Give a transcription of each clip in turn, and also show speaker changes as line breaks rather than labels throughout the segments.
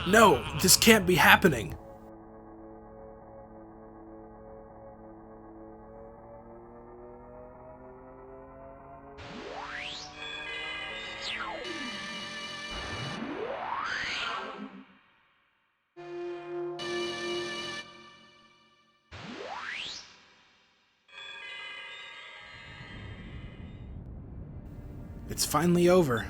No, this can't be happening. It's finally over.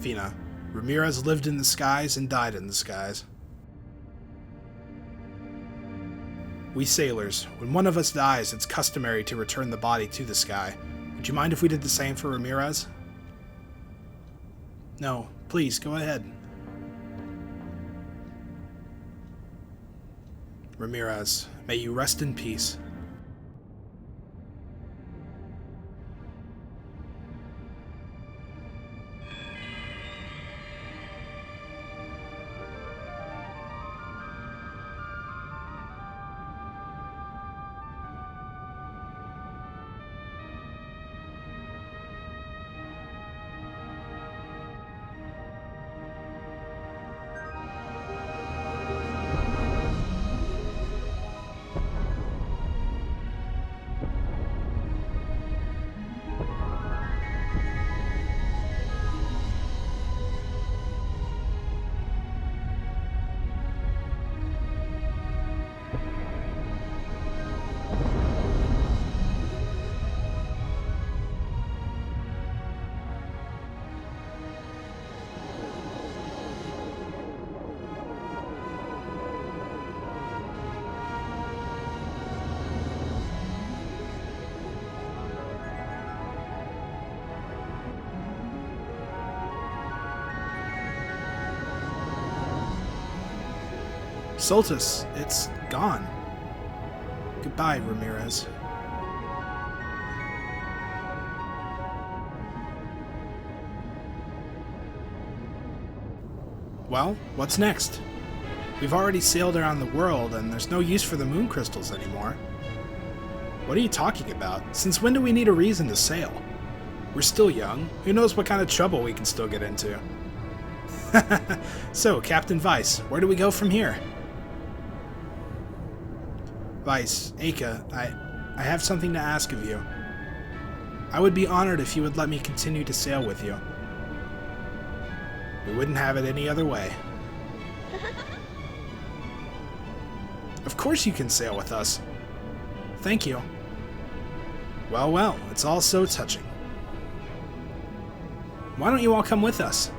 Fina, Ramirez lived in the skies and died in the skies. We sailors, when one of us dies, it's customary to return the body to the sky. Would you mind if we did the same for Ramirez? No, please, go ahead. Ramirez, may you rest in peace. Soltis, it's gone. Goodbye, Ramirez. Well, what's next? We've already sailed around the world, and there's no use for the moon crystals anymore. What are you talking about? Since when do we need a reason to sail? We're still young. Who knows what kind of trouble we can still get into? So, Captain Weiss, where do we go from here? Weiss, Aka, I have something to ask of you. I would be honored if you would let me continue to sail with you. We wouldn't have it any other way. Of course you can sail with us. Thank you. Well, well, it's all so touching. Why don't you all come with us?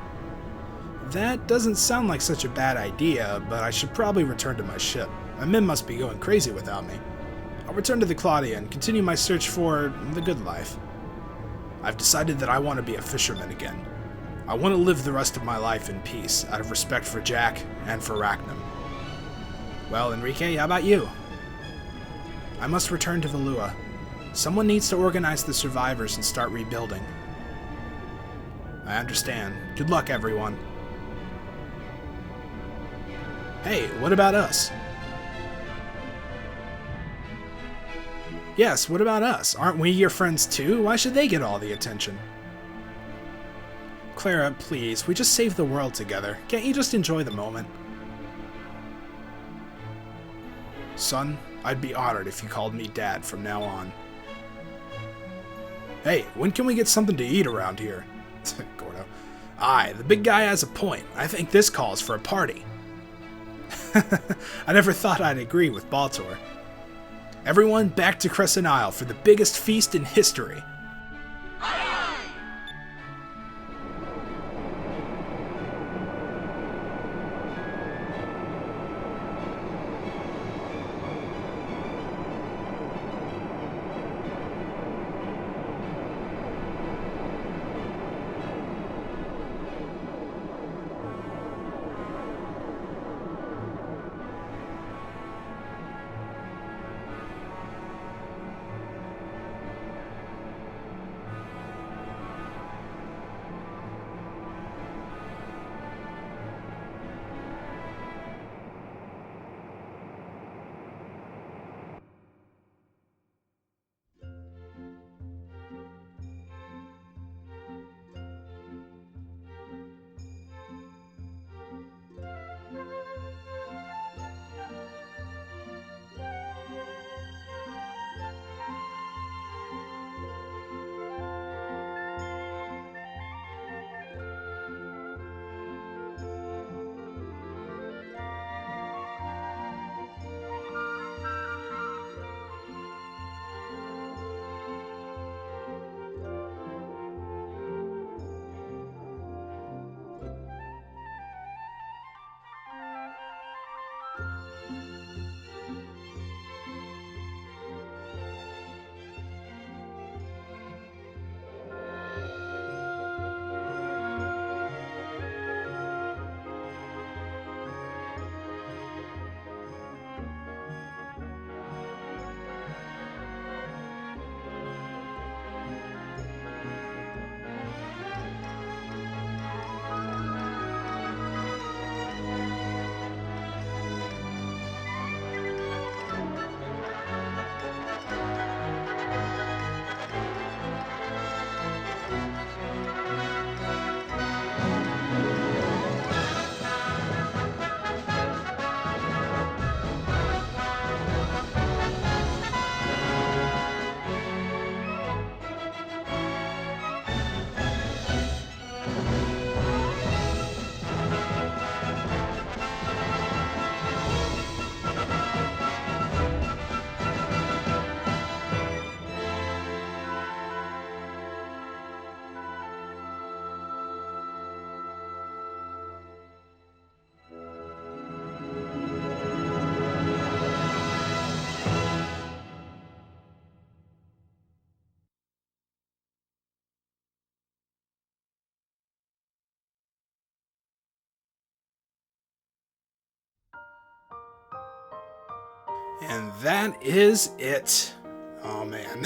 That doesn't sound like such a bad idea, but I should probably return to my ship. My men must be going crazy without me. I'll return to the Claudia and continue my search for the good life. I've decided that I want to be a fisherman again. I want to live the rest of my life in peace, out of respect for Jack and for Rackham. Well, Enrique, how about you? I must return to Valua. Someone needs to organize the survivors and start rebuilding. I understand. Good luck, everyone. Hey, what about us? Yes, what about us? Aren't we your friends too? Why should they get all the attention? Clara, please, we just saved the world together. Can't you just enjoy the moment? Son, I'd be honored if you called me Dad from now on. Hey, when can we get something to eat around here? Gordo. Aye, the big guy has a point. I think this calls for a party. I never thought I'd agree with Baltor. Everyone back to Crescent Isle for the biggest feast in history. And that is it. Oh man.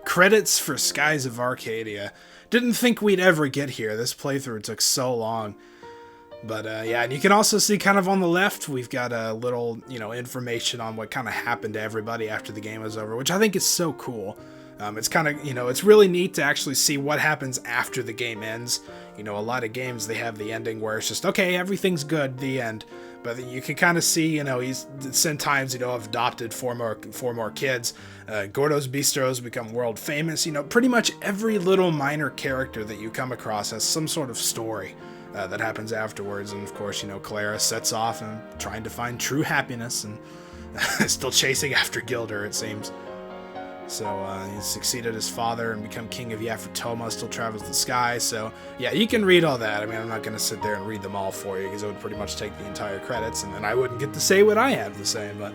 Credits for Skies of Arcadia. Didn't think we'd ever get here. This playthrough took so long. But yeah, and you can also see kind of on the left, we've got a little, information on what kind of happened to everybody after the game was over, which I think is so cool. It's kind of, it's really neat to actually see what happens after the game ends. A lot of games, they have the ending where it's just, okay, everything's good, the end. But you can kind of see, he's sometimes, have adopted four more kids. Gordo's Bistros become world famous. Pretty much every little minor character that you come across has some sort of story that happens afterwards. And of course, Clara sets off and trying to find true happiness and still chasing after Gilder, it seems. So he's succeeded his father and become king of Yafutoma, still travels the sky. So yeah, you can read all that. I mean, I'm not going to sit there and read them all for you because it would pretty much take the entire credits and then I wouldn't get to say what I have to say. But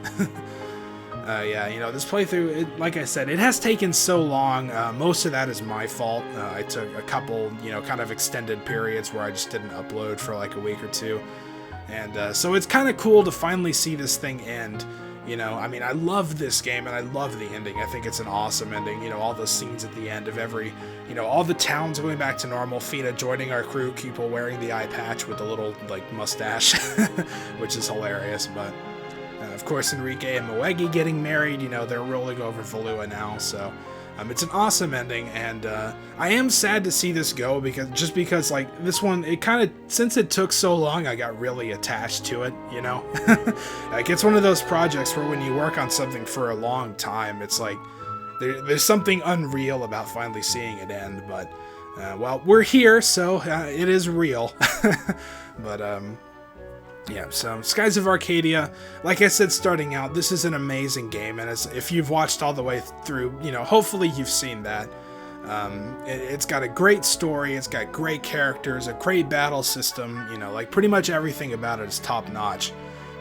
yeah, this playthrough, like I said, it has taken so long. Most of that is my fault. I took a couple, kind of extended periods where I just didn't upload for like a week or two. And so it's kind of cool to finally see this thing end. I mean, I love this game and I love the ending. I think it's an awesome ending. All those scenes at the end of every, all the towns going back to normal, Fina joining our crew, people wearing the eye patch with the little, mustache, which is hilarious. But, of course, Enrique and Moegi getting married, they're rolling over Valua now, so... it's an awesome ending, and I am sad to see this go because this one, it kind of, since it took so long, I got really attached to it, Like, it's one of those projects where when you work on something for a long time, it's like, there's something unreal about finally seeing it end, but, well, we're here, so it is real. But, yeah, so Skies of Arcadia, like I said starting out, this is an amazing game, and if you've watched all the way through, hopefully you've seen that. It's got a great story, it's got great characters, a great battle system, pretty much everything about it is top-notch.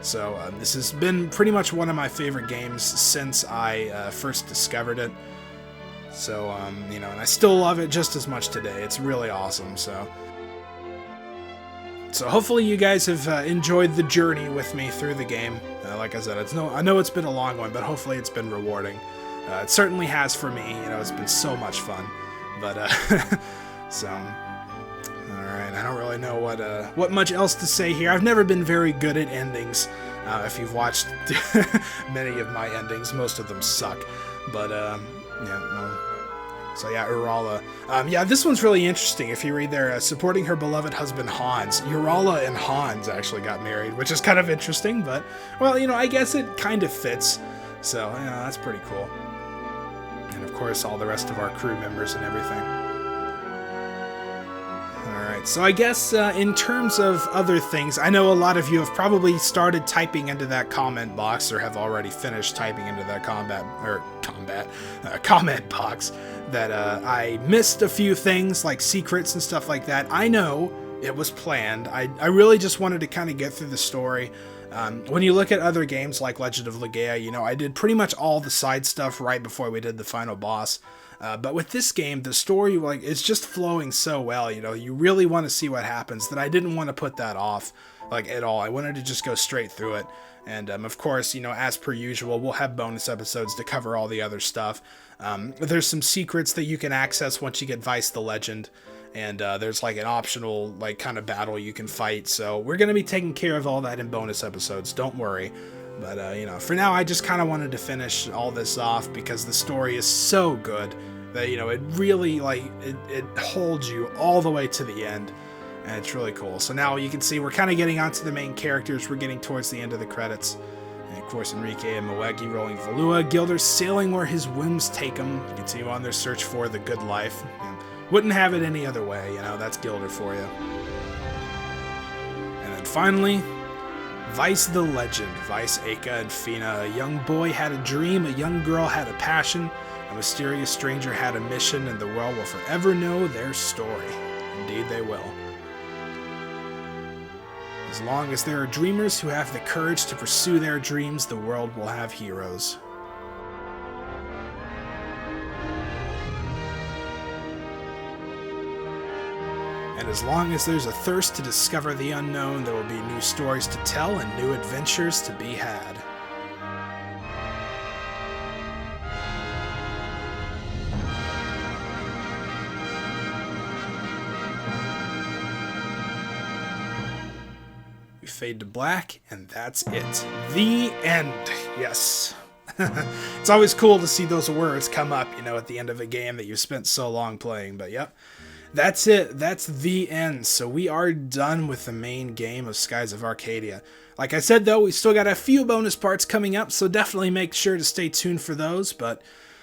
So this has been pretty much one of my favorite games since I first discovered it. So, and I still love it just as much today. It's really awesome, so... So hopefully you guys have enjoyed the journey with me through the game. Like I said, I know it's been a long one, but hopefully it's been rewarding. It certainly has for me. It's been so much fun. But so, all right. I don't really know what much else to say here. I've never been very good at endings. If you've watched many of my endings, most of them suck. But yeah. Well, so yeah, Urala. Yeah, this one's really interesting. If you read there, supporting her beloved husband Hans. Urala and Hans actually got married, which is kind of interesting, but, well, I guess it kind of fits. So, that's pretty cool. And of course, all the rest of our crew members and everything. Alright, so I guess in terms of other things, I know a lot of you have probably started typing into that comment box or have already finished typing into that comment box that I missed a few things like secrets and stuff like that. I know it was planned. I really just wanted to kind of get through the story. When you look at other games like Legend of Legaia, I did pretty much all the side stuff right before we did the final boss. But with this game, the story, it's just flowing so well, you really want to see what happens, that I didn't want to put that off, at all. I wanted to just go straight through it. And, of course, as per usual, we'll have bonus episodes to cover all the other stuff. There's some secrets that you can access once you get Vice the Legend. And there's an optional kind of battle you can fight. So we're going to be taking care of all that in bonus episodes. Don't worry. But, for now, I just kind of wanted to finish all this off because the story is so good that, it really, it holds you all the way to the end. And it's really cool. So now you can see we're kind of getting onto the main characters. We're getting towards the end of the credits. And, of course, Enrique and Moegi rolling Valua. Gilder's sailing where his whims take him. Continue on their search for the good life. Wouldn't have it any other way, that's Gilder for you. And then finally, Vice the Legend. Vice, Aka, and Fina. A young boy had a dream, a young girl had a passion, a mysterious stranger had a mission, and the world will forever know their story. Indeed they will. As long as there are dreamers who have the courage to pursue their dreams, the world will have heroes. And as long as there's a thirst to discover the unknown, there will be new stories to tell and new adventures to be had. fade to black, and that's it. The end. Yes. It's always cool to see those words come up, at the end of a game that you've spent so long playing. But yep, that's it. That's the end. So we are done with the main game of Skies of Arcadia. Like I said, though, we still got a few bonus parts coming up, so definitely make sure to stay tuned for those. But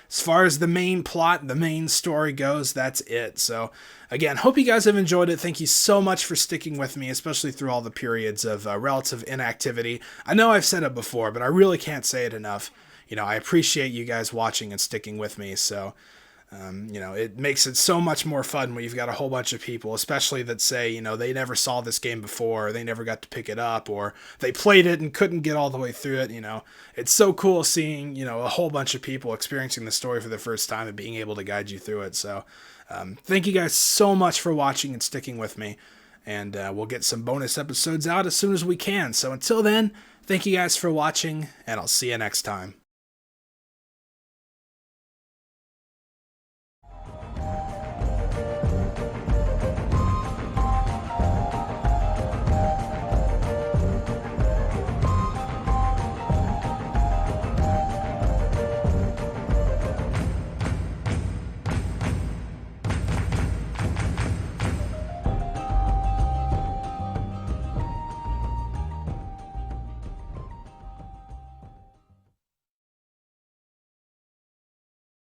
as far as the main plot, the main story goes, that's it. So again, hope you guys have enjoyed it. Thank you so much for sticking with me, especially through all the periods of relative inactivity. I know I've said it before, but I really can't say it enough. I appreciate you guys watching and sticking with me. So, it makes it so much more fun when you've got a whole bunch of people, especially that say, they never saw this game before, or they never got to pick it up, or they played it and couldn't get all the way through it. It's so cool seeing, a whole bunch of people experiencing the story for the first time and being able to guide you through it. So, thank you guys so much for watching and sticking with me. And we'll get some bonus episodes out as soon as we can. So until then, thank you guys for watching, and I'll see you next time.